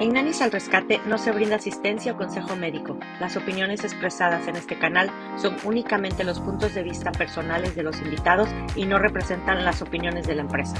En Nanis al Rescate no se brinda asistencia o consejo médico. Las opiniones expresadas en este canal son únicamente los puntos de vista personales de los invitados y no representan las opiniones de la empresa.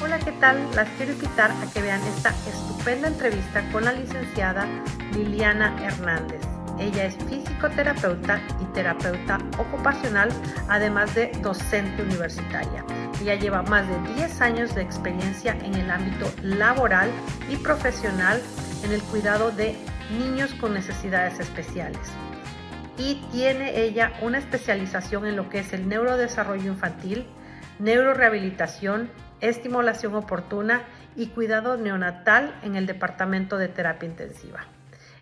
Hola, ¿qué tal? Las quiero invitar a que vean esta estupenda entrevista con la licenciada Liliana Hernández. Ella es fisicoterapeuta y terapeuta ocupacional, además de docente universitaria. Ella lleva más de 10 años de experiencia en el ámbito laboral y profesional en el cuidado de niños con necesidades especiales. Y tiene ella una especialización en lo que es el neurodesarrollo infantil, neurorehabilitación, estimulación oportuna y cuidado neonatal en el Departamento de Terapia Intensiva.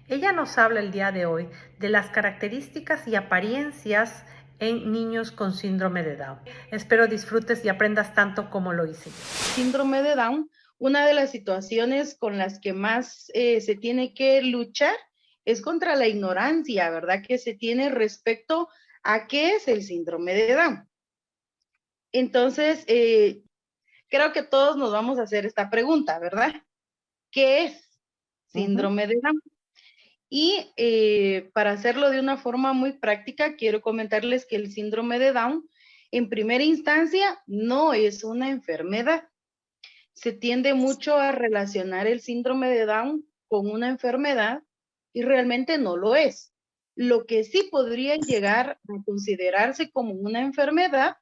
Ella nos habla el día de hoy de las características y apariencias en niños con síndrome de Down. Espero disfrutes y aprendas tanto como lo hice yo. Síndrome de Down, una de las situaciones con las que más se tiene que luchar es contra la ignorancia, ¿verdad? Que se tiene respecto a qué es el síndrome de Down. Entonces, creo que todos nos vamos a hacer esta pregunta, ¿verdad? ¿Qué es síndrome de Down? Y para hacerlo de una forma muy práctica, quiero comentarles que el síndrome de Down, en primera instancia, no es una enfermedad. Se tiende mucho a relacionar el síndrome de Down con una enfermedad y realmente no lo es. Lo que sí podría llegar a considerarse como una enfermedad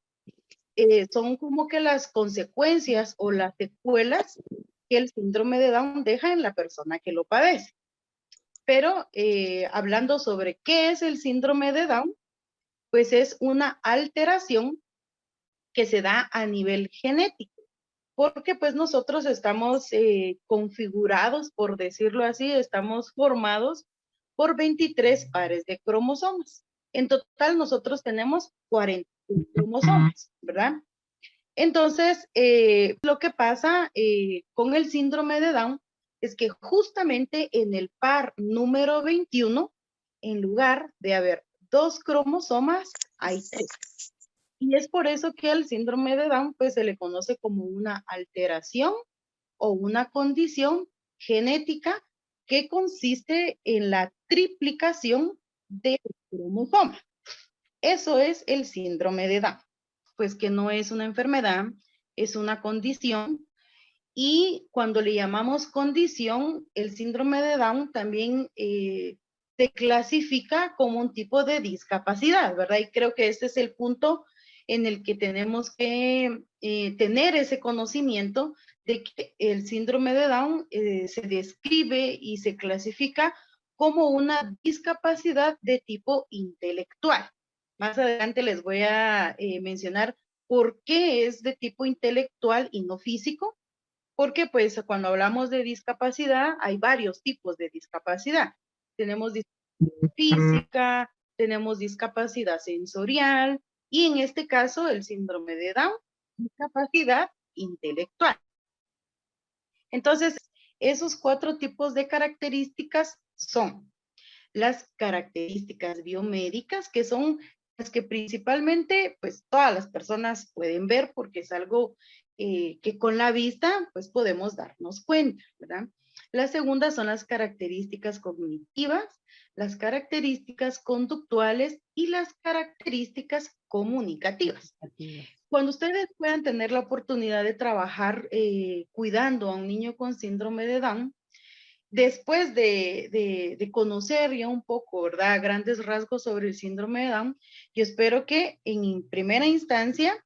son como que las consecuencias o las secuelas que el síndrome de Down deja en la persona que lo padece. Pero hablando sobre qué es el síndrome de Down, pues es una alteración que se da a nivel genético, porque pues nosotros estamos configurados, por decirlo así, estamos formados por 23 pares de cromosomas. En total nosotros tenemos 41 cromosomas, ¿verdad? Entonces, lo que pasa con el síndrome de Down es que justamente en el par número 21, en lugar de haber 2 cromosomas, hay 3. Y es por eso que al síndrome de Down pues se le conoce como una alteración o una condición genética que consiste en la triplicación del cromosoma. Eso es el síndrome de Down, pues que no es una enfermedad, es una condición. Y cuando le llamamos condición, el síndrome de Down también se clasifica como un tipo de discapacidad, ¿verdad? Y creo que este es el punto en el que tenemos que tener ese conocimiento de que el síndrome de Down se describe y se clasifica como una discapacidad de tipo intelectual. Más adelante les voy a mencionar por qué es de tipo intelectual y no físico, porque pues cuando hablamos de discapacidad hay varios tipos de discapacidad. Tenemos discapacidad física, tenemos discapacidad sensorial y en este caso el síndrome de Down, discapacidad intelectual. Entonces, esos 4 tipos de características son las características biomédicas, que son las que principalmente pues todas las personas pueden ver porque es algo que con la vista pues podemos darnos cuenta, ¿verdad? La segunda son las características cognitivas, las características conductuales y las características comunicativas. Cuando ustedes puedan tener la oportunidad de trabajar cuidando a un niño con síndrome de Down, después de conocer ya un poco, ¿verdad? Grandes rasgos sobre el síndrome de Down, yo espero que en primera instancia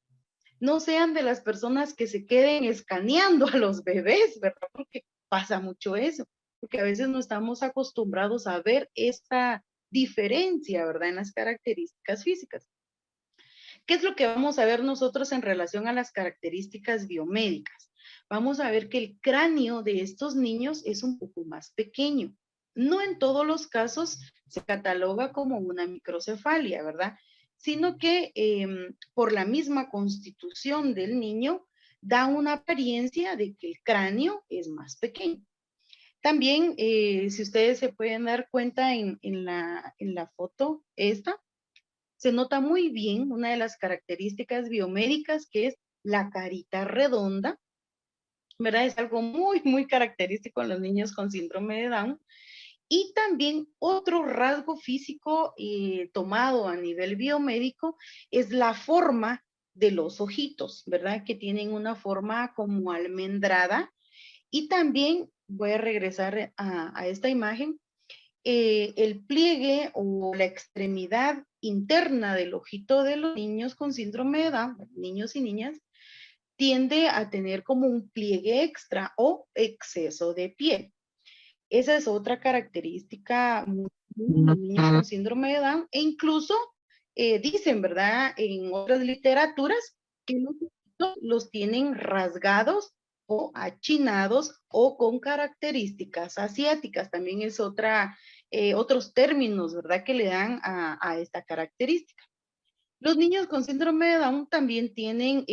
no sean de las personas que se queden escaneando a los bebés, ¿verdad? Porque pasa mucho eso, porque a veces no estamos acostumbrados a ver esta diferencia, ¿verdad? En las características físicas. ¿Qué es lo que vamos a ver nosotros en relación a las características biomédicas? Vamos a ver que el cráneo de estos niños es un poco más pequeño. No en todos los casos se cataloga como una microcefalia, ¿verdad? Sino que por la misma constitución del niño da una apariencia de que el cráneo es más pequeño. También, si ustedes se pueden dar cuenta en la foto esta, se nota muy bien una de las características biomédicas que es la carita redonda ¿verdad? Es algo muy, muy característico en los niños con síndrome de Down. Y también otro rasgo físico tomado a nivel biomédico es la forma de los ojitos, ¿verdad? Que tienen una forma como almendrada. Y también voy a regresar a esta imagen. El pliegue o la extremidad interna del ojito de los niños con síndrome de Down, niños y niñas, tiende a tener como un pliegue extra o exceso de piel. Esa es otra característica muy común en los niños con síndrome de Down, e incluso dicen, ¿verdad?, en otras literaturas que los tienen rasgados o achinados o con características asiáticas. También es otros términos, ¿verdad?, que le dan a esta característica. Los niños con síndrome de Down también tienen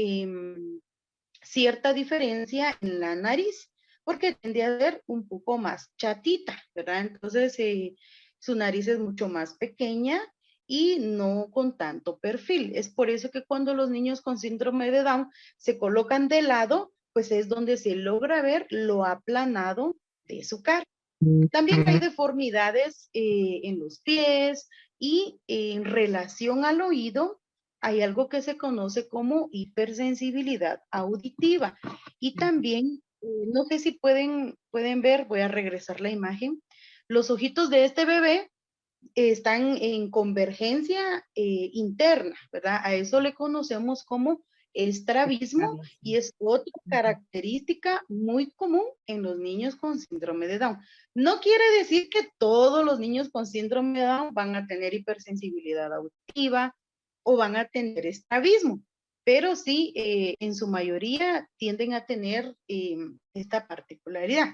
cierta diferencia en la nariz, porque tiende a ser un poco más chatita, ¿verdad? Entonces, su nariz es mucho más pequeña y no con tanto perfil. Es por eso que cuando los niños con síndrome de Down se colocan de lado, pues es donde se logra ver lo aplanado de su cara. También hay deformidades en los pies y en relación al oído hay algo que se conoce como hipersensibilidad auditiva. Y también, no sé si pueden ver, voy a regresar la imagen, los ojitos de este bebé están en convergencia interna, ¿verdad? A eso le conocemos como estrabismo y es otra característica muy común en los niños con síndrome de Down. No quiere decir que todos los niños con síndrome de Down van a tener hipersensibilidad auditiva o van a tener estrabismo, pero sí, en su mayoría tienden a tener esta particularidad.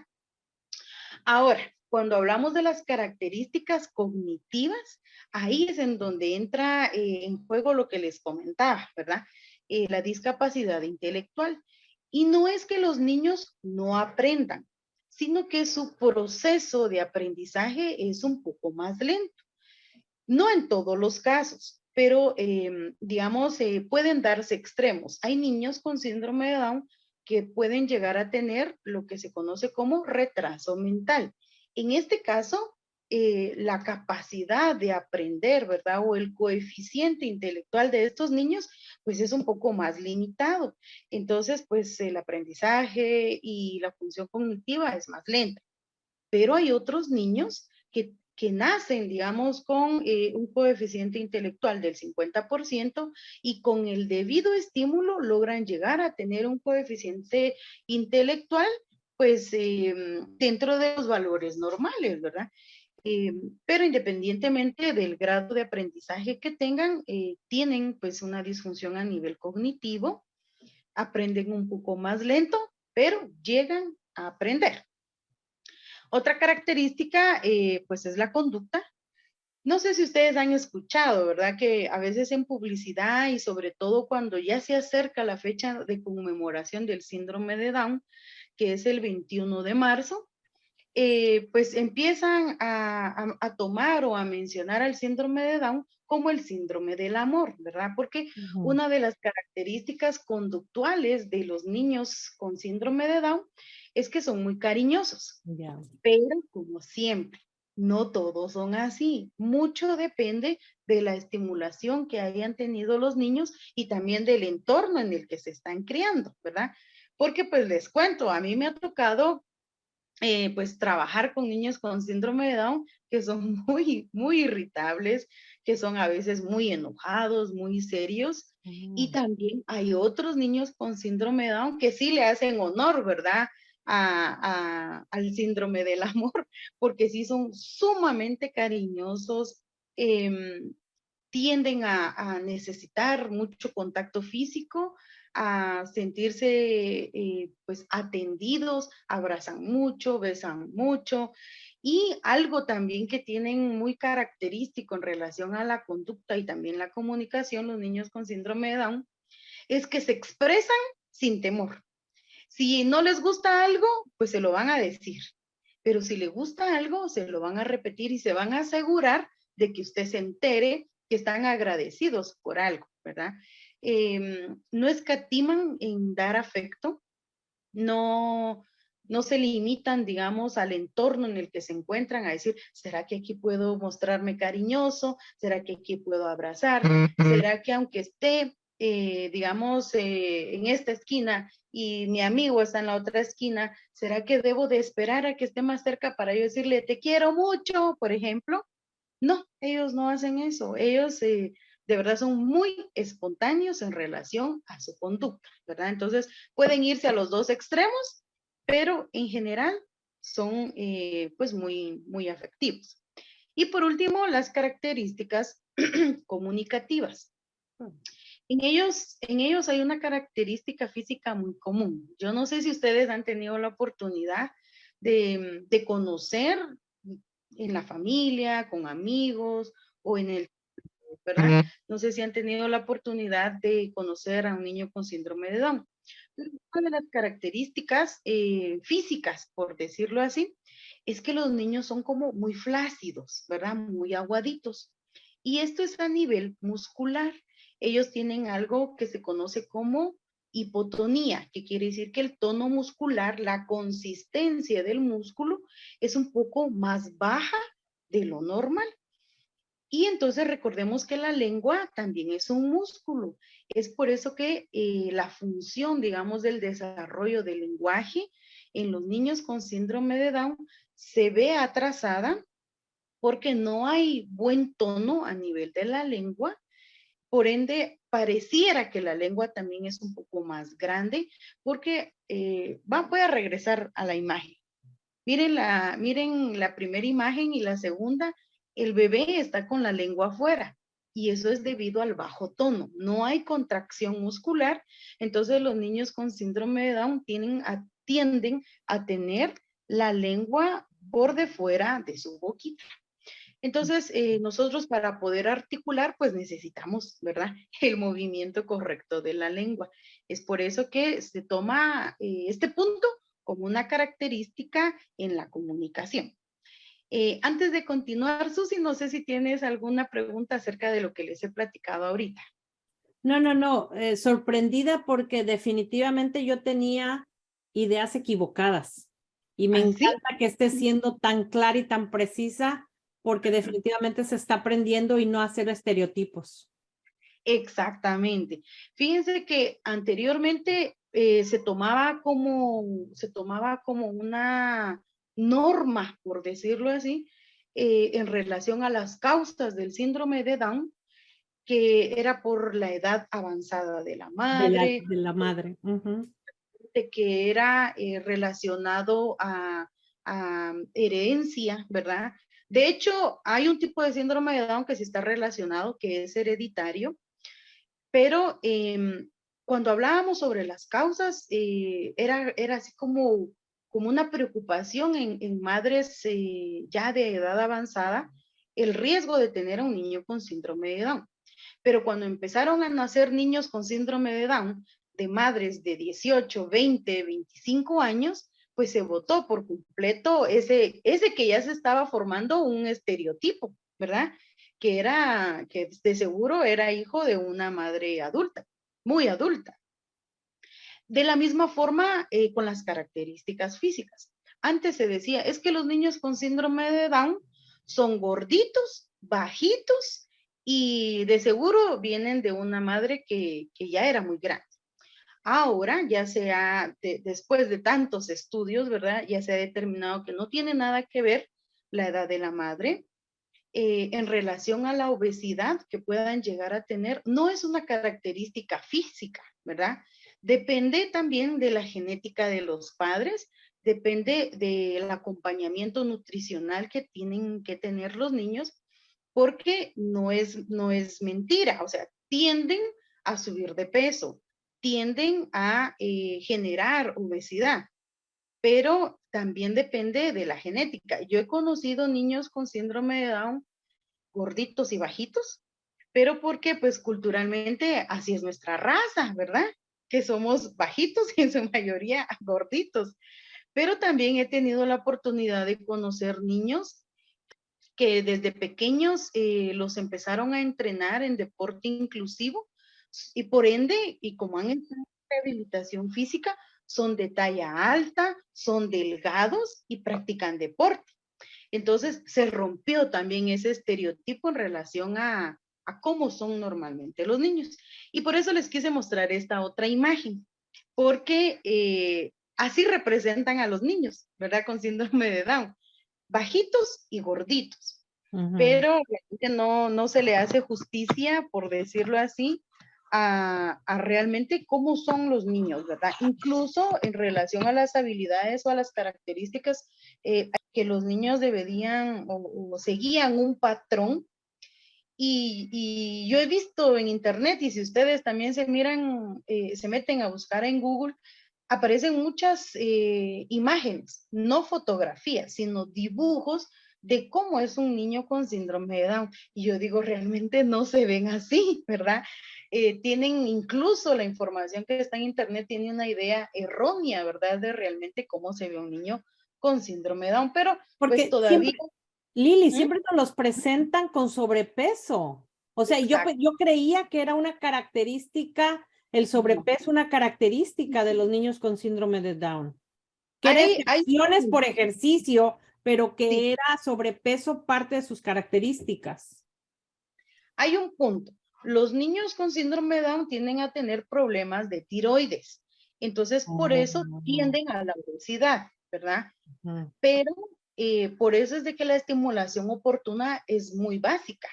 Ahora, cuando hablamos de las características cognitivas, ahí es en donde entra en juego lo que les comentaba, ¿verdad? La discapacidad intelectual. Y no es que los niños no aprendan, sino que su proceso de aprendizaje es un poco más lento. No en todos los casos, pero digamos, pueden darse extremos. Hay niños con síndrome de Down que pueden llegar a tener lo que se conoce como retraso mental. En este caso, la capacidad de aprender, ¿verdad? O el coeficiente intelectual de estos niños, pues es un poco más limitado. Entonces, pues el aprendizaje y la función cognitiva es más lenta. Pero hay otros niños que nacen, digamos, con un coeficiente intelectual del 50% y con el debido estímulo logran llegar a tener un coeficiente intelectual, pues, dentro de los valores normales, ¿verdad? Eh, pero independientemente del grado de aprendizaje que tengan, tienen pues una disfunción a nivel cognitivo, aprenden un poco más lento, pero llegan a aprender. Otra característica, pues es la conducta. No sé si ustedes han escuchado, ¿verdad? Que a veces en publicidad y sobre todo cuando ya se acerca la fecha de conmemoración del síndrome de Down, que es el 21 de marzo, pues empiezan a tomar o a mencionar al síndrome de Down como el síndrome del amor, ¿verdad? Porque una de las características conductuales de los niños con síndrome de Down es que son muy cariñosos. Ya. Pero como siempre, no todos son así. Mucho depende de la estimulación que hayan tenido los niños y también del entorno en el que se están criando, ¿verdad? Porque pues les cuento, a mí me ha tocado pues trabajar con niños con síndrome de Down que son muy, muy irritables, que son a veces muy enojados, muy serios. Y también hay otros niños con síndrome de Down que sí le hacen honor, ¿verdad? Al síndrome del amor, porque sí son sumamente cariñosos, tienden a necesitar mucho contacto físico, a sentirse pues atendidos, abrazan mucho, besan mucho. Y algo también que tienen muy característico en relación a la conducta y también la comunicación, los niños con síndrome de Down, es que se expresan sin temor. Si no les gusta algo, pues se lo van a decir. Pero si le gusta algo, se lo van a repetir y se van a asegurar de que usted se entere que están agradecidos por algo, ¿verdad? No escatiman en dar afecto, no, no se limitan, digamos, al entorno en el que se encuentran a decir, ¿será que aquí puedo mostrarme cariñoso? ¿Será que aquí puedo abrazar? ¿Será que aunque esté, digamos, en esta esquina y mi amigo está en la otra esquina, ¿será que debo de esperar a que esté más cerca para yo decirle, te quiero mucho, por ejemplo? No, ellos no hacen eso. Ellos de verdad son muy espontáneos en relación a su conducta, ¿verdad? Entonces pueden irse a los dos extremos, pero en general son pues muy afectivos. Y por último, las características comunicativas. En ellos hay una característica física muy común. Yo no sé si ustedes han tenido la oportunidad de conocer en la familia, con amigos o en el, ¿verdad? No sé si han tenido la oportunidad de conocer a un niño con síndrome de Down. Una de las características físicas, por decirlo así, es que los niños son como muy flácidos, ¿verdad? Muy aguaditos. Y esto es a nivel muscular. Ellos tienen algo que se conoce como hipotonía, que quiere decir que el tono muscular, la consistencia del músculo es un poco más baja de lo normal. Y entonces recordemos que la lengua también es un músculo. Es por eso que la función, digamos, del desarrollo del lenguaje en los niños con síndrome de Down se ve atrasada porque no hay buen tono a nivel de la lengua. Por ende, pareciera que la lengua también es un poco más grande porque voy a regresar a la imagen. Miren la primera imagen y la segunda, el bebé está con la lengua afuera y eso es debido al bajo tono. No hay contracción muscular, entonces los niños con síndrome de Down tienden a tener la lengua por de fuera de su boquita. Entonces, nosotros para poder articular, pues necesitamos, ¿verdad? El movimiento correcto de la lengua. Es por eso que se toma este punto como una característica en la comunicación. Antes de continuar, Susi, no sé si tienes alguna pregunta acerca de lo que les he platicado ahorita. No, sorprendida porque definitivamente yo tenía ideas equivocadas y me ¿Así? encanta que esté siendo tan clara y tan precisa porque definitivamente se está aprendiendo y no hacer estereotipos. Exactamente. Fíjense que anteriormente se tomaba como una norma, por decirlo así, en relación a las causas del síndrome de Down, que era por la edad avanzada de la madre, De la madre. de que era relacionado a herencia, ¿verdad? De hecho, hay un tipo de síndrome de Down que sí está relacionado, que es hereditario, pero cuando hablábamos sobre las causas, era así como una preocupación en madres ya de edad avanzada, el riesgo de tener a un niño con síndrome de Down. Pero cuando empezaron a nacer niños con síndrome de Down, de madres de 18, 20, 25 años, pues se votó por completo ese que ya se estaba formando un estereotipo, ¿verdad? Que de seguro era hijo de una madre adulta, muy adulta. De la misma forma con las características físicas. Antes se decía, es que los niños con síndrome de Down son gorditos, bajitos y de seguro vienen de una madre que ya era muy grande. Ahora ya después de tantos estudios, ¿verdad? Ya se ha determinado que no tiene nada que ver la edad de la madre en relación a la obesidad que puedan llegar a tener. No es una característica física, ¿verdad? Depende también de la genética de los padres, depende del acompañamiento nutricional que tienen que tener los niños, porque no es mentira, o sea, tienden a subir de peso, tienden a generar obesidad, pero también depende de la genética. Yo he conocido niños con síndrome de Down gorditos y bajitos, pero porque pues culturalmente así es nuestra raza, ¿verdad? Que somos bajitos y en su mayoría gorditos. Pero también he tenido la oportunidad de conocer niños que desde pequeños los empezaron a entrenar en deporte inclusivo y por ende, y como han entrado en rehabilitación física, son de talla alta, son delgados y practican deporte. Entonces se rompió también ese estereotipo en relación a cómo son normalmente los niños. Y por eso les quise mostrar esta otra imagen, porque así representan a los niños, ¿verdad? Con síndrome de Down, bajitos y gorditos. Pero realmente no se le hace justicia, por decirlo así, a realmente cómo son los niños, ¿verdad? Incluso en relación a las habilidades o a las características que los niños deberían o seguían un patrón. Y yo he visto en internet, y si ustedes también se miran, se meten a buscar en Google, aparecen muchas imágenes, no fotografías, sino dibujos de cómo es un niño con síndrome de Down. Y yo digo, realmente no se ven así, ¿verdad? Tienen incluso la información que está en internet, tiene una idea errónea, ¿verdad? De realmente cómo se ve un niño con síndrome de Down, pero Porque pues todavía... siempre, Lili, ¿Mm? siempre nos los presentan con sobrepeso. O sea, Exacto. yo creía que era una característica, el sobrepeso, una característica de los niños con síndrome de Down. Que era excepciones por ejercicio, pero que sí, era sobrepeso parte de sus características. hay un punto. Los niños con síndrome de Down tienden a tener problemas de tiroides. Entonces, por eso tienden a la obesidad, ¿verdad? Pero por eso es de que la estimulación oportuna es muy básica.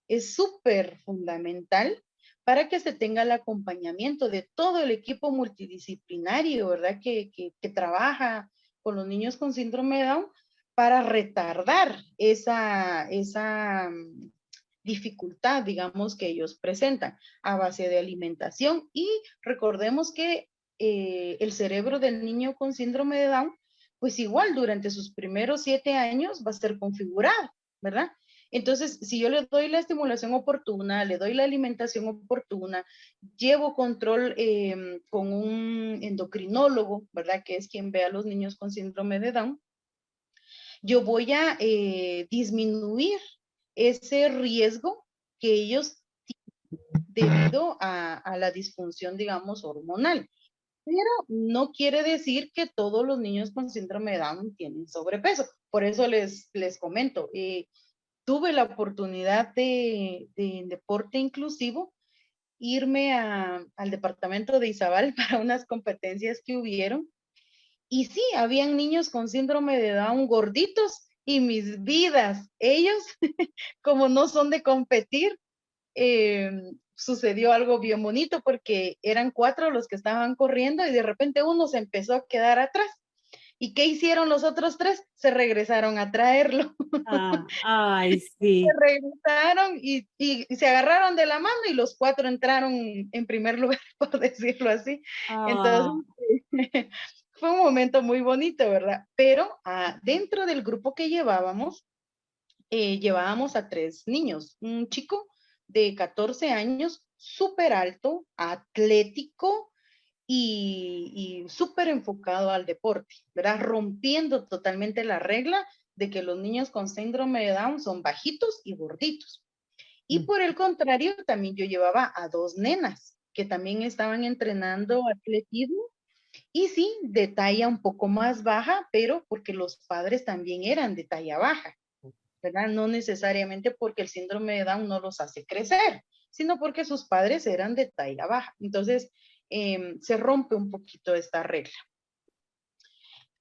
Es súper fundamental para que se tenga el acompañamiento de todo el equipo multidisciplinario, ¿verdad? Que trabaja con los niños con síndrome de Down para retardar esa dificultad, digamos, que ellos presentan a base de alimentación. Y recordemos que el cerebro del niño con síndrome de Down, pues igual durante sus primeros 7 años va a ser configurado, ¿verdad? Entonces, si yo le doy la estimulación oportuna, le doy la alimentación oportuna, llevo control con un endocrinólogo, ¿verdad? Que es quien ve a los niños con síndrome de Down, yo voy a disminuir ese riesgo que ellos tienen debido a la disfunción, digamos, hormonal. Pero no quiere decir que todos los niños con síndrome de Down tienen sobrepeso. Por eso les comento, tuve la oportunidad de deporte inclusivo, irme al departamento de Izabal para unas competencias que hubieron. Y sí, habían niños con síndrome de Down gorditos y mis vidas, ellos, como no son de competir, sucedió algo bien bonito porque eran 4 los que estaban corriendo y de repente uno se empezó a quedar atrás. ¿Y qué hicieron los otros 3? Se regresaron a traerlo. Ay, sí. Se regresaron y se agarraron de la mano y los 4 entraron en primer lugar, por decirlo así. Entonces, fue un momento muy bonito, ¿verdad? Pero dentro del grupo que llevábamos a 3 niños. Un chico de 14 años, súper alto, atlético y súper enfocado al deporte, ¿verdad? Rompiendo totalmente la regla de que los niños con síndrome de Down son bajitos y gorditos. Y por el contrario, también yo llevaba a 2 nenas que también estaban entrenando atletismo y sí, de talla un poco más baja, pero porque los padres también eran de talla baja, ¿verdad? No necesariamente porque el síndrome de Down no los hace crecer, sino porque sus padres eran de talla baja. Entonces, se rompe un poquito esta regla.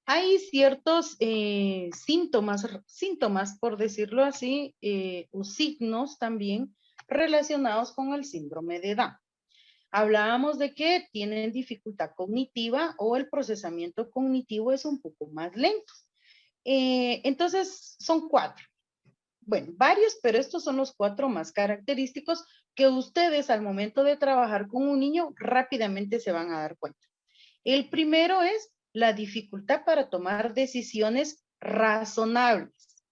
Hay ciertos síntomas, por decirlo así, o signos también relacionados con el síndrome de Down. Hablábamos de que tienen dificultad cognitiva o el procesamiento cognitivo es un poco más lento. Entonces, son 4. Bueno, varios, pero estos son los 4 más característicos que ustedes al momento de trabajar con un niño rápidamente se van a dar cuenta. El primero es la dificultad para tomar decisiones razonables.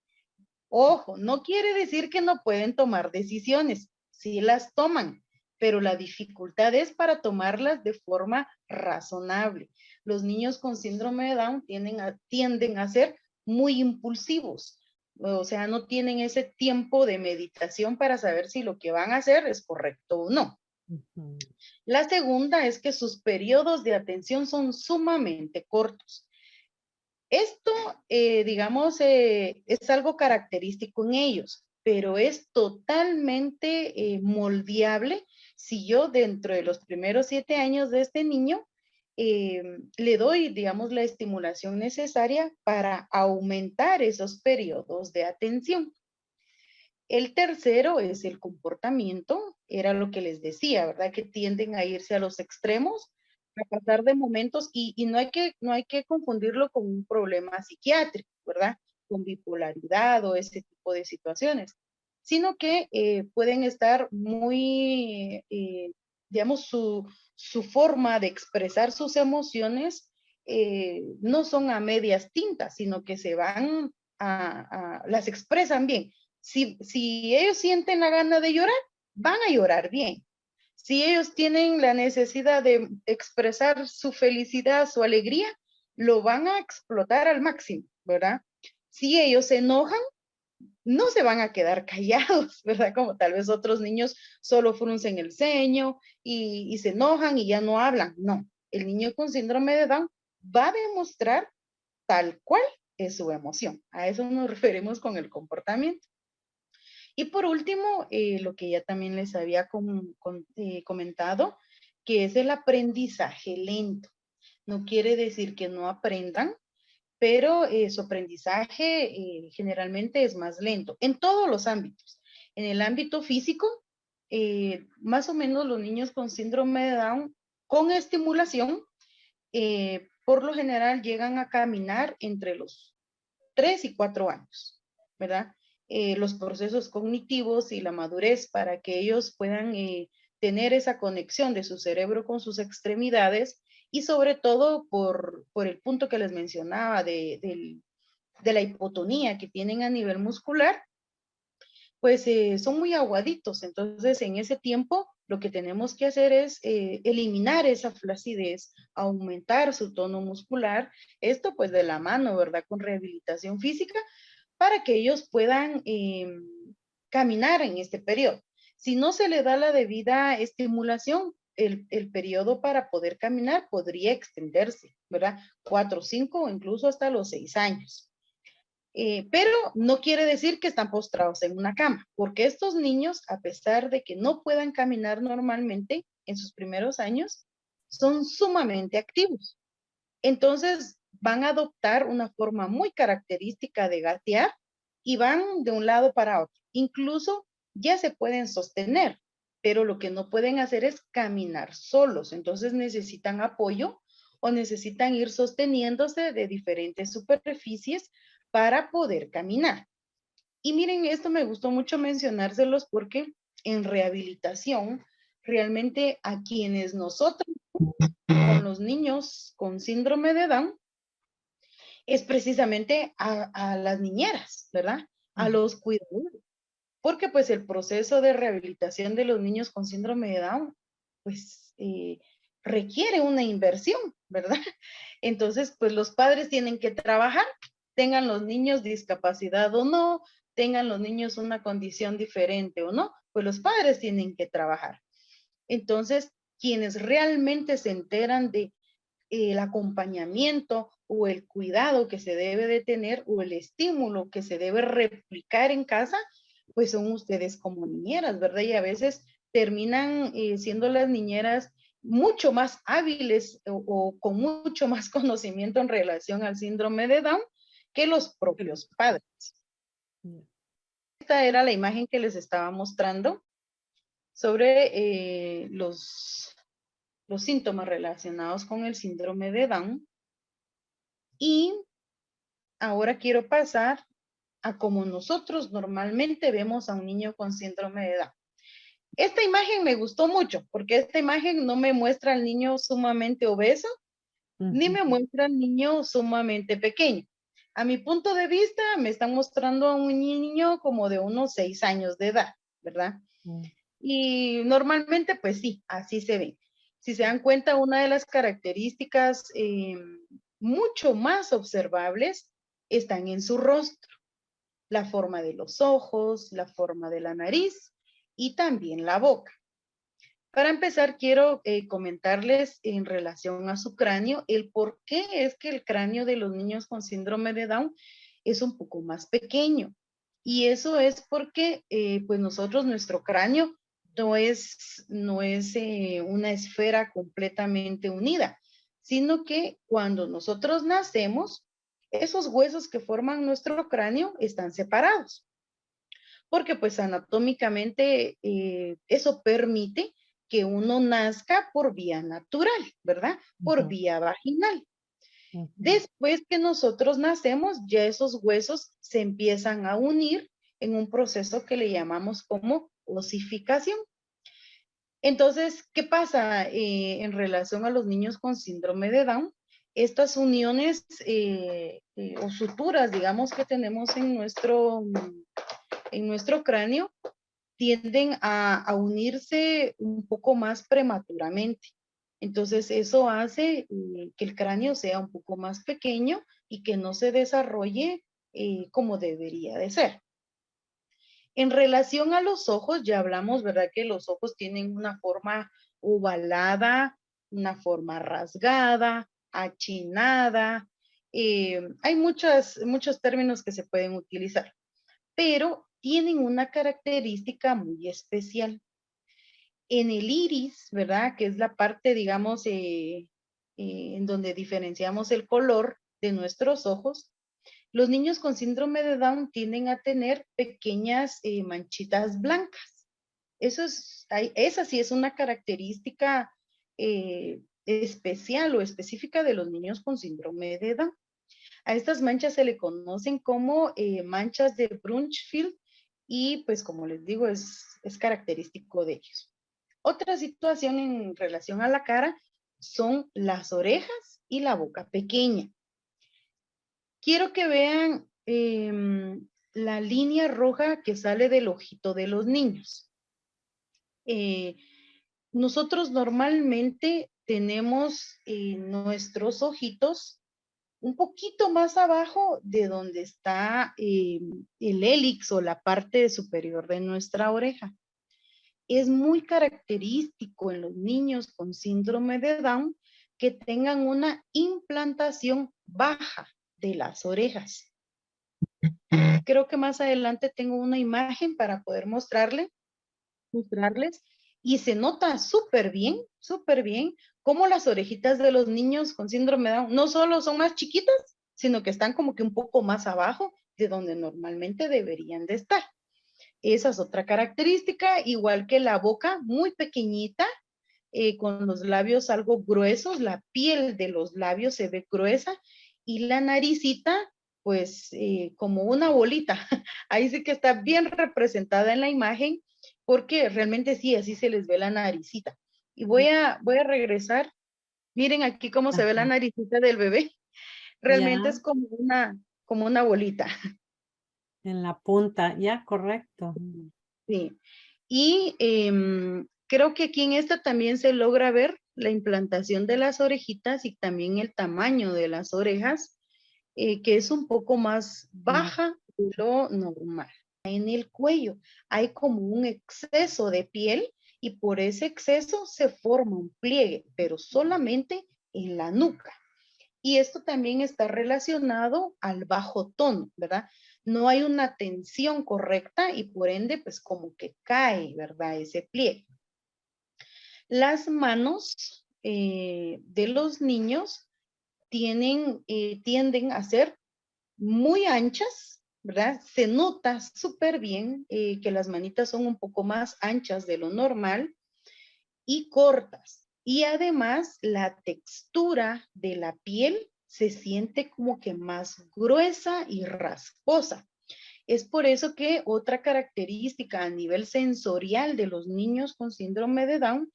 Ojo, no quiere decir que no pueden tomar decisiones, sí las toman, pero la dificultad es para tomarlas de forma razonable. Los niños con síndrome de Down tienden a ser muy impulsivos, o sea, no tienen ese tiempo de meditación para saber si lo que van a hacer es correcto o no. La segunda es que sus periodos de atención son sumamente cortos. Esto, digamos, es algo característico en ellos, pero es totalmente moldeable si yo dentro de los primeros 7 años de este niño le doy, digamos, la estimulación necesaria para aumentar esos periodos de atención. El tercero es el comportamiento, era lo que les decía, ¿verdad? Que tienden a irse a los extremos, a pasar de momentos y no hay que confundirlo con un problema psiquiátrico, ¿verdad? Con bipolaridad o ese tipo de situaciones, sino que pueden estar muy, digamos, su forma de expresar sus emociones no son a medias tintas, sino que se van las expresan bien. Si ellos sienten la gana de llorar, van a llorar bien. Si ellos tienen la necesidad de expresar su felicidad, su alegría, lo van a explotar al máximo, ¿verdad? Si ellos se enojan, no se van a quedar callados, ¿verdad? Como tal vez otros niños solo fruncen el ceño y se enojan y ya no hablan. No, el niño con síndrome de Down va a demostrar tal cual es su emoción. A eso nos referimos con el comportamiento. Y por último, lo que ya también les había comentado, que es el aprendizaje lento. No quiere decir que no aprendan, pero su aprendizaje generalmente es más lento en todos los ámbitos. En el ámbito físico, más o menos los niños con síndrome de Down, con estimulación, por lo general llegan a caminar entre los 3 y 4 años, ¿verdad? Los procesos cognitivos y la madurez para que ellos puedan tener esa conexión de su cerebro con sus extremidades y sobre todo por el punto que les mencionaba de la hipotonía que tienen a nivel muscular, pues son muy aguaditos. Entonces, en ese tiempo, lo que tenemos que hacer es eliminar esa flacidez, aumentar su tono muscular, esto pues de la mano, ¿verdad? Con rehabilitación física, para que ellos puedan caminar en este periodo. Si no se le da la debida estimulación, el periodo para poder caminar podría extenderse, ¿verdad? 4, 5 o incluso hasta los 6 años. Pero no quiere decir que están postrados en una cama, porque estos niños, a pesar de que no puedan caminar normalmente en sus primeros años, son sumamente activos. Entonces, van a adoptar una forma muy característica de gatear y van de un lado para otro. Incluso ya se pueden sostener, pero lo que no pueden hacer es caminar solos. Entonces necesitan apoyo o necesitan ir sosteniéndose de diferentes superficies para poder caminar. Y miren, esto me gustó mucho mencionárselos porque en rehabilitación, realmente a quienes nosotros, con los niños con síndrome de Down, es precisamente a las niñeras, ¿verdad? A los cuidadores. Porque pues el proceso de rehabilitación de los niños con síndrome de Down, pues requiere una inversión, ¿verdad? Entonces, pues los padres tienen que trabajar, tengan los niños discapacidad o no, tengan los niños una condición diferente o no, pues los padres tienen que trabajar. Entonces, quienes realmente se enteran de el acompañamiento o el cuidado que se debe de tener o el estímulo que se debe replicar en casa, pues son ustedes como niñeras, ¿verdad? Y a veces terminan siendo las niñeras mucho más hábiles o con mucho más conocimiento en relación al síndrome de Down que los propios padres. Esta era la imagen que les estaba mostrando sobre los síntomas relacionados con el síndrome de Down. Y ahora quiero pasar a cómo nosotros normalmente vemos a un niño con síndrome de Down. Esta imagen me gustó mucho porque esta imagen no me muestra al niño sumamente obeso, ni me muestra al niño sumamente pequeño. A mi punto de vista, me están mostrando a un niño como de unos 6 años de edad, ¿verdad? Y normalmente, pues sí, así se ve. Si se dan cuenta, una de las características mucho más observables están en su rostro. La forma de los ojos, la forma de la nariz y también la boca. Para empezar, quiero comentarles en relación a su cráneo, el por qué es que el cráneo de los niños con síndrome de Down es un poco más pequeño. Y eso es porque, pues nosotros, nuestro cráneo no es una esfera completamente unida, sino que cuando nosotros nacemos, esos huesos que forman nuestro cráneo están separados. Porque pues anatómicamente eso permite que uno nazca por vía natural, ¿verdad? Por vía vaginal. Después que nosotros nacemos, ya esos huesos se empiezan a unir en un proceso que le llamamos como osificación. Entonces, ¿qué pasa en relación a los niños con síndrome de Down? Estas uniones o suturas, digamos, que tenemos en nuestro cráneo, tienden a unirse un poco más prematuramente. Entonces, eso hace que el cráneo sea un poco más pequeño y que no se desarrolle como debería de ser. En relación a los ojos, ya hablamos, ¿verdad? Que los ojos tienen una forma ovalada, una forma rasgada, achinada. Hay muchos términos que se pueden utilizar, pero tienen una característica muy especial. En el iris, ¿verdad? Que es la parte, digamos, en donde diferenciamos el color de nuestros ojos, los niños con síndrome de Down tienden a tener pequeñas manchitas blancas. Esa sí es una característica especial o específica de los niños con síndrome de Down. A estas manchas se le conocen como manchas de Brunchfield y pues como les digo es característico de ellos. Otra situación en relación a la cara son las orejas y la boca pequeña. Quiero que vean la línea roja que sale del ojito de los niños. Nosotros normalmente tenemos nuestros ojitos un poquito más abajo de donde está el hélix o la parte superior de nuestra oreja. Es muy característico en los niños con síndrome de Down que tengan una implantación baja de las orejas. Creo que más adelante tengo una imagen para poder mostrarles y se nota súper bien cómo las orejitas de los niños con síndrome de Down no solo son más chiquitas, sino que están como que un poco más abajo de donde normalmente deberían de estar. Esa es otra característica, igual que la boca muy pequeñita, con los labios algo gruesos, la piel de los labios se ve gruesa y la naricita pues como una bolita. Ahí sí que está bien representada en la imagen porque realmente sí, así se les ve la naricita. Y voy a regresar. Miren aquí cómo se ve la naricita del bebé. Realmente es como una bolita. En la punta, ya, correcto. Sí. Y creo que aquí en esta también se logra ver la implantación de las orejitas y también el tamaño de las orejas, que es un poco más baja de lo normal. En el cuello hay como un exceso de piel y por ese exceso se forma un pliegue, pero solamente en la nuca. Y esto también está relacionado al bajo tono, ¿verdad? No hay una tensión correcta y por ende, pues como que cae, ¿verdad? Ese pliegue. Las manos de los niños tienden a ser muy anchas, ¿verdad? Se nota súper bien que las manitas son un poco más anchas de lo normal y cortas. Y además la textura de la piel se siente como que más gruesa y rasposa. Es por eso que otra característica a nivel sensorial de los niños con síndrome de Down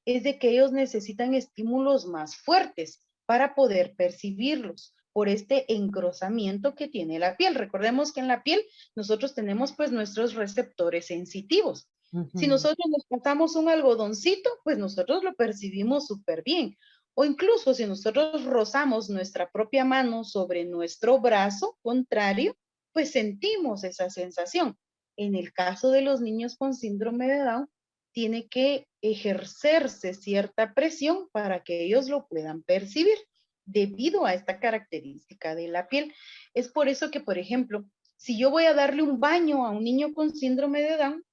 es de que ellos necesitan estímulos más fuertes para poder percibirlos por este engrosamiento que tiene la piel. Recordemos que en la piel nosotros tenemos pues nuestros receptores sensitivos. Si nosotros nos pasamos un algodoncito, pues nosotros lo percibimos súper bien. O incluso si nosotros rozamos nuestra propia mano sobre nuestro brazo contrario, pues sentimos esa sensación. En el caso de los niños con síndrome de Down, tiene que ejercerse cierta presión para que ellos lo puedan percibir debido a esta característica de la piel. Es por eso que, por ejemplo, si yo voy a darle un baño a un niño con síndrome de Down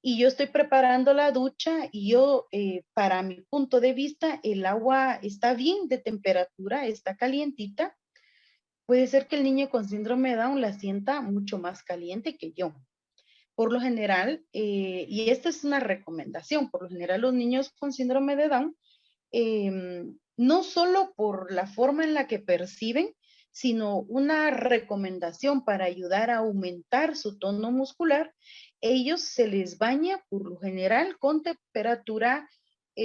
y yo estoy preparando la ducha y yo, para mi punto de vista, el agua está bien de temperatura, está calientita, puede ser que el niño con síndrome de Down la sienta mucho más caliente que yo. Por lo general, y esta es una recomendación, por lo general los niños con síndrome de Down, no solo por la forma en la que perciben, sino una recomendación para ayudar a aumentar su tono muscular, ellos se les baña por lo general con temperatura,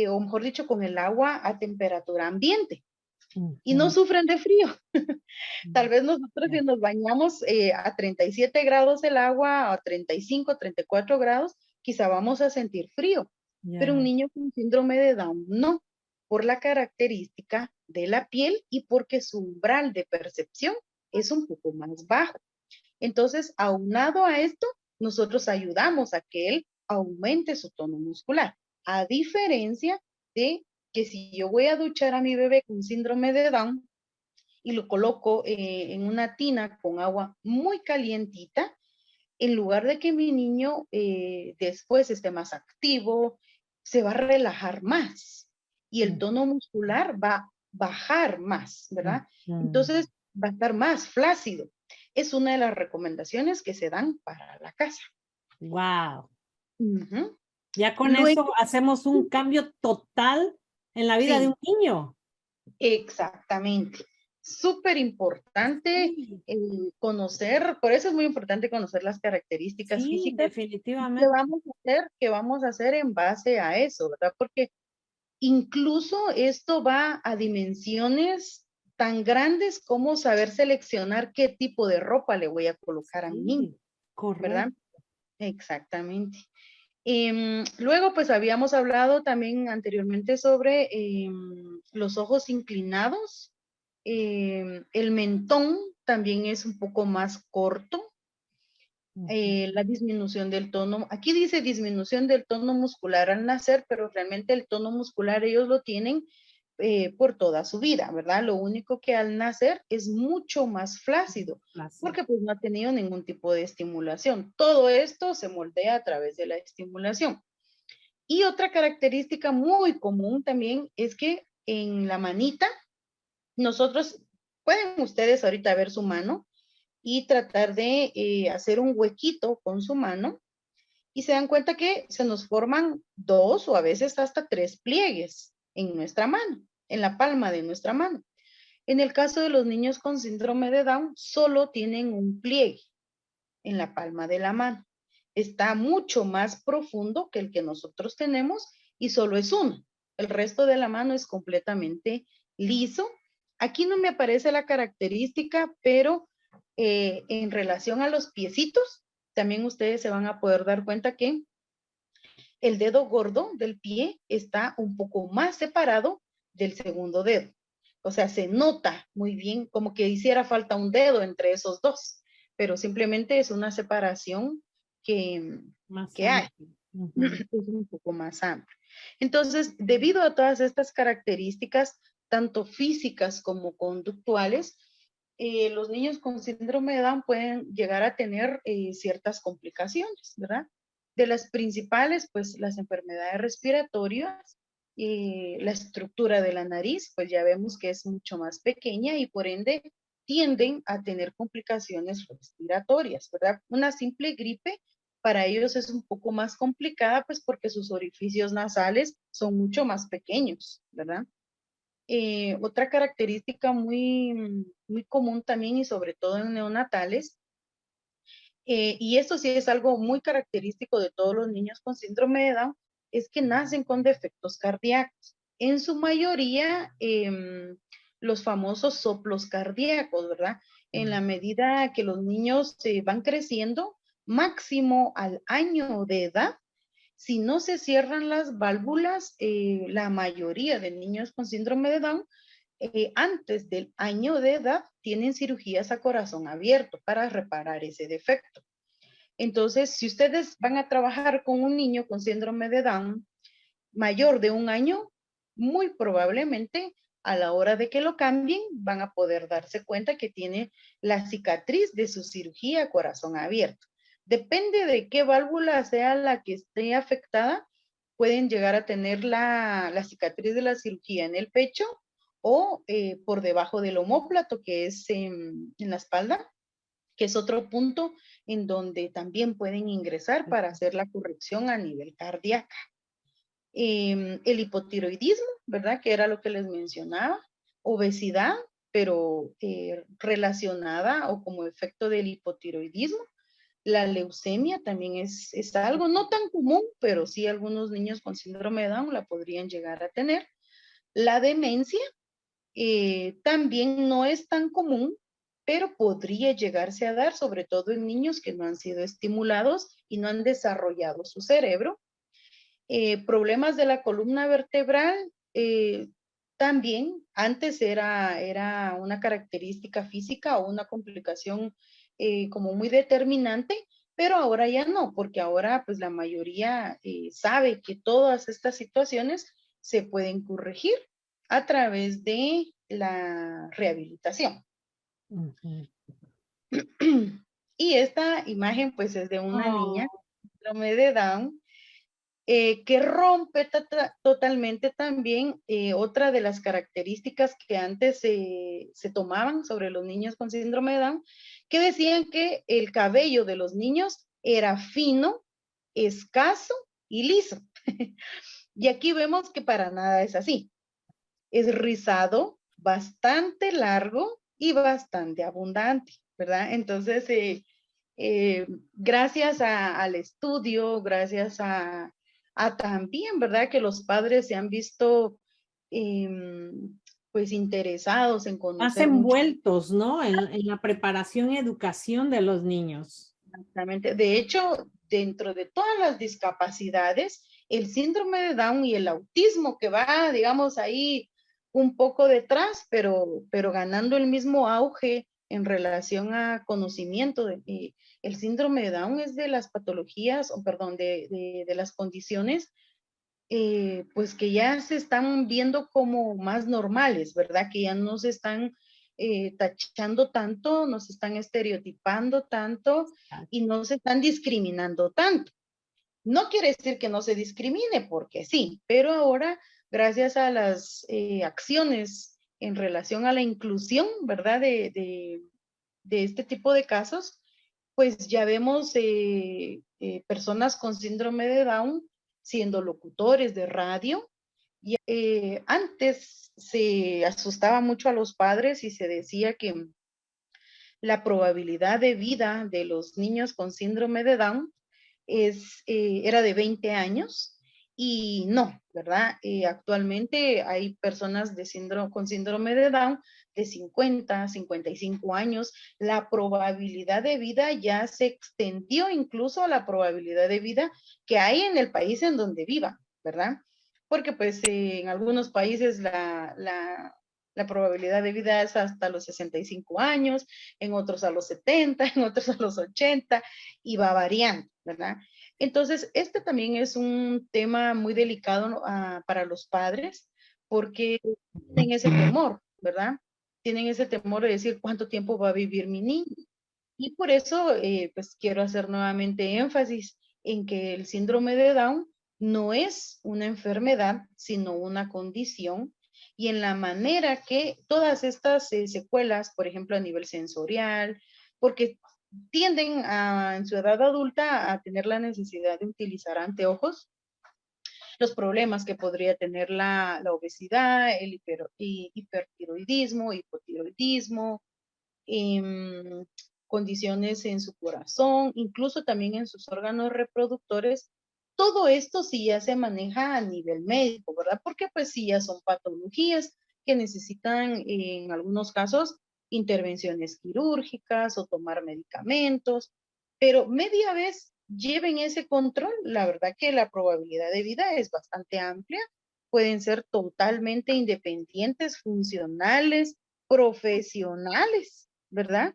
o mejor dicho, con el agua a temperatura ambiente. Y no sufren de frío. Tal vez nosotros si nos bañamos a 37 grados el agua, a 35, 34 grados, quizá vamos a sentir frío. Pero un niño con síndrome de Down no, por la característica de la piel y porque su umbral de percepción es un poco más bajo. Entonces, aunado a esto, nosotros ayudamos a que él aumente su tono muscular, a diferencia de que si yo voy a duchar a mi bebé con síndrome de Down y lo coloco en una tina con agua muy calientita, en lugar de que mi niño después esté más activo, se va a relajar más y el tono muscular va a bajar más, ¿verdad? Entonces va a estar más flácido. Es una de las recomendaciones que se dan para la casa. Wow. Ya con eso hacemos un cambio total en la vida de un niño. Exactamente. Súper importante conocer, por eso es muy importante conocer las características físicas. Definitivamente. ¿Qué vamos a hacer en base a eso, verdad? Porque incluso esto va a dimensiones tan grandes como saber seleccionar qué tipo de ropa le voy a colocar a mi niño. Correcto. ¿Verdad? Exactamente. Luego, pues habíamos hablado también anteriormente sobre los ojos inclinados. El mentón también es un poco más corto. La disminución del tono, aquí dice disminución del tono muscular al nacer, pero realmente el tono muscular ellos lo tienen por toda su vida, ¿verdad? Lo único que al nacer es mucho más flácido, porque pues no ha tenido ningún tipo de estimulación. Todo esto se moldea a través de la estimulación. Y otra característica muy común también es que en la manita, nosotros, pueden ustedes ahorita ver su mano y tratar de hacer un huequito con su mano y se dan cuenta que se nos forman 2 o a veces hasta 3 pliegues en nuestra mano, en la palma de nuestra mano. En el caso de los niños con síndrome de Down, solo tienen un pliegue en la palma de la mano. Está mucho más profundo que el que nosotros tenemos y solo es uno. El resto de la mano es completamente liso. Aquí no me aparece la característica, pero en relación a los piecitos, también ustedes se van a poder dar cuenta que el dedo gordo del pie está un poco más separado del segundo dedo. O sea, se nota muy bien como que hiciera falta un dedo entre esos dos, pero simplemente es una separación que hay. Es un poco más amplio. Entonces, debido a todas estas características, tanto físicas como conductuales, los niños con síndrome de Down pueden llegar a tener ciertas complicaciones, ¿verdad? De las principales, pues las enfermedades respiratorias, la estructura de la nariz, pues ya vemos que es mucho más pequeña y por ende tienden a tener complicaciones respiratorias, ¿verdad? Una simple gripe para ellos es un poco más complicada, pues porque sus orificios nasales son mucho más pequeños, ¿verdad? Otra característica muy común también y sobre todo en neonatales, y esto sí es algo muy característico de todos los niños con síndrome de Down, es que nacen con defectos cardíacos. En su mayoría, los famosos soplos cardíacos, ¿verdad? En la medida que los niños van creciendo, máximo al año de edad, si no se cierran las válvulas, la mayoría de niños con síndrome de Down, antes del año de edad, tienen cirugías a corazón abierto para reparar ese defecto. Entonces, si ustedes van a trabajar con un niño con síndrome de Down mayor de 1 año, muy probablemente a la hora de que lo cambien, van a poder darse cuenta que tiene la cicatriz de su cirugía a corazón abierto. Depende de qué válvula sea la que esté afectada, pueden llegar a tener la cicatriz de la cirugía en el pecho o por debajo del omóplato, que es en la espalda, que es otro punto en donde también pueden ingresar para hacer la corrección a nivel cardíaco. El hipotiroidismo, ¿verdad? Que era lo que les mencionaba, obesidad, pero relacionada o como efecto del hipotiroidismo. La leucemia también es algo no tan común, pero sí algunos niños con síndrome de Down la podrían llegar a tener. La demencia también no es tan común, pero podría llegarse a dar, sobre todo en niños que no han sido estimulados y no han desarrollado su cerebro. Problemas de la columna vertebral, también antes era una característica física o una complicación como muy determinante, pero ahora ya no, porque ahora pues la mayoría sabe que todas estas situaciones se pueden corregir a través de la rehabilitación. Ujú. Y esta imagen pues es de una niña Oh, con síndrome de Down, que rompe totalmente también otra de las características que antes se tomaban sobre los niños con síndrome de Down, que decían que el cabello de los niños era fino, escaso y liso. Y aquí vemos que para nada es así. Es rizado, bastante largo y bastante abundante, ¿verdad? Entonces, gracias al estudio, gracias a también, ¿verdad? Que los padres se han visto pues interesados en más conocer mucho. envueltos, ¿no? En la preparación y educación de los niños. Exactamente. De hecho, dentro de todas las discapacidades, el síndrome de Down y el autismo que va, digamos, ahí un poco detrás, pero ganando el mismo auge en relación a conocimiento. El síndrome de Down es de las patologías, o perdón, de las condiciones, pues que ya se están viendo como más normales, ¿verdad? Que ya no se están tachando tanto, no se están estereotipando tanto y no se están discriminando tanto. No quiere decir que no se discrimine, porque sí, pero ahora, gracias a las acciones en relación a la inclusión, ¿verdad? De este tipo de casos, pues ya vemos personas con síndrome de Down siendo locutores de radio. Y, antes se asustaba mucho a los padres y se decía que la probabilidad de vida de los niños con síndrome de Down era de 20 años y no, ¿verdad? Actualmente hay personas con síndrome de Down de 50, 55 años. La probabilidad de vida ya se extendió incluso a la probabilidad de vida que hay en el país en donde viva, ¿verdad? Porque pues en algunos países la probabilidad de vida es hasta los 65 años, en otros a los 70, en otros a los 80 y va variando, ¿verdad? Entonces, este también es un tema muy delicado para los padres porque tienen ese temor, ¿verdad? Tienen ese temor de decir cuánto tiempo va a vivir mi niño. Y por eso, pues quiero hacer nuevamente énfasis en que el síndrome de Down no es una enfermedad, sino una condición, y en la manera que todas estas secuelas, por ejemplo, a nivel sensorial, porque tienden en su edad adulta a tener la necesidad de utilizar anteojos, los problemas que podría tener la obesidad, el hipertiroidismo, hipotiroidismo, em, condiciones en su corazón, incluso también en sus órganos reproductores. Todo esto sí ya se maneja a nivel médico, ¿verdad? Porque pues sí ya son patologías que necesitan en algunos casos intervenciones quirúrgicas o tomar medicamentos, pero media vez lleven ese control, la verdad que la probabilidad de vida es bastante amplia, pueden ser totalmente independientes, funcionales, profesionales, ¿verdad?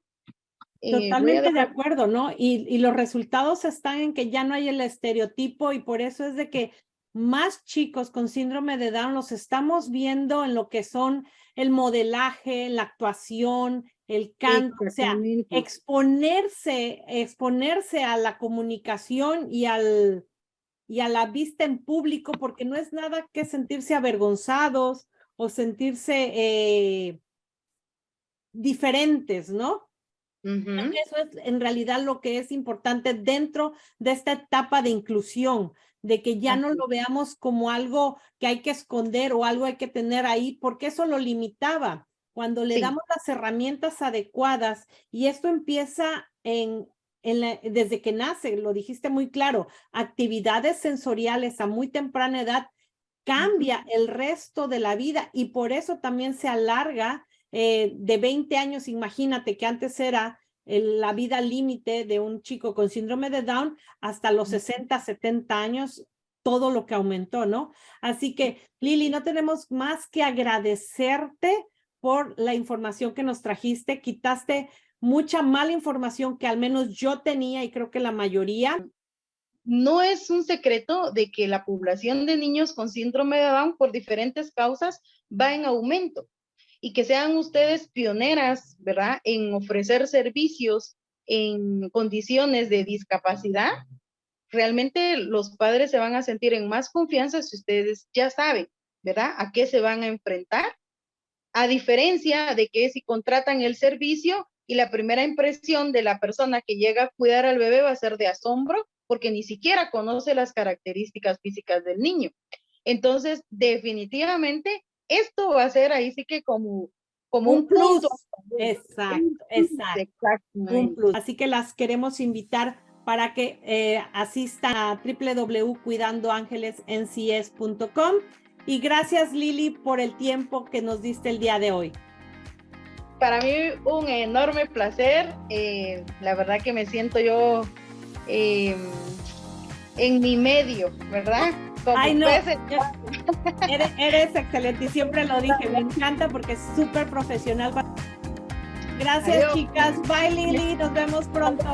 Totalmente de acuerdo, ¿no? Y los resultados están en que ya no hay el estereotipo y por eso es de que más chicos con síndrome de Down los estamos viendo en lo que son el modelaje, la actuación, el canto, o sea, exponerse a la comunicación y a la vista en público, porque no es nada que sentirse avergonzados o sentirse diferentes, ¿no? Eso es en realidad lo que es importante dentro de esta etapa de inclusión, de que ya no lo veamos como algo que hay que esconder o algo hay que tener ahí, porque eso lo limitaba. Cuando le damos las herramientas adecuadas, y esto empieza desde que nace, lo dijiste muy claro, actividades sensoriales a muy temprana edad, cambia el resto de la vida y por eso también se alarga de 20 años, imagínate que antes era la vida límite de un chico con síndrome de Down hasta los 60, 70 años, todo lo que aumentó, ¿no? Así que, Lili, no tenemos más que agradecerte por la información que nos trajiste. Quitaste mucha mala información que al menos yo tenía y creo que la mayoría. No es un secreto de que la población de niños con síndrome de Down por diferentes causas va en aumento. Y que sean ustedes pioneras, ¿verdad?, en ofrecer servicios en condiciones de discapacidad, realmente los padres se van a sentir en más confianza si ustedes ya saben, ¿verdad?, a qué se van a enfrentar, a diferencia de que si contratan el servicio y la primera impresión de la persona que llega a cuidar al bebé va a ser de asombro, porque ni siquiera conoce las características físicas del niño. Entonces, definitivamente, esto va a ser ahí sí que como un plus. Exacto. Un plus. Así que las queremos invitar para que asistan a www.cuidandoangelesncs.com. Y gracias, Lili, por el tiempo que nos diste el día de hoy. Para mí un enorme placer. La verdad que me siento yo en mi medio, ¿verdad? Ay, no, eres excelente y siempre lo dije, me encanta porque es súper profesional. Gracias, chicas. Bye, Lili, nos vemos pronto.